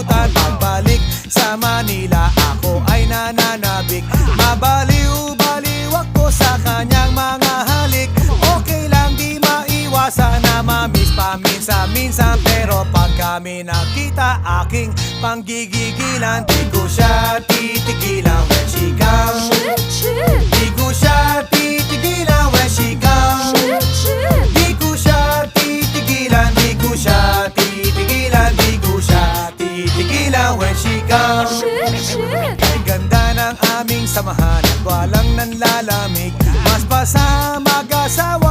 nakalimutan. Pagbalik sa Manila, ako ay nananabik. Mabaliw-baliw ako sa kanyang mga halik. Okay lang, di maiwasan na mamiss paminsan-minsan. Pero pag kami nakita, aking panggigigilan. Di ko siya titigilan when she comes. Di ko siya titigilan when she comes. Di ko siya titigilan, di ko siya titigilan, di ko siya titigilan when she comes. Kay ganda ng aming samahan at walang nanlalamig. Mas pa sa mag-asawa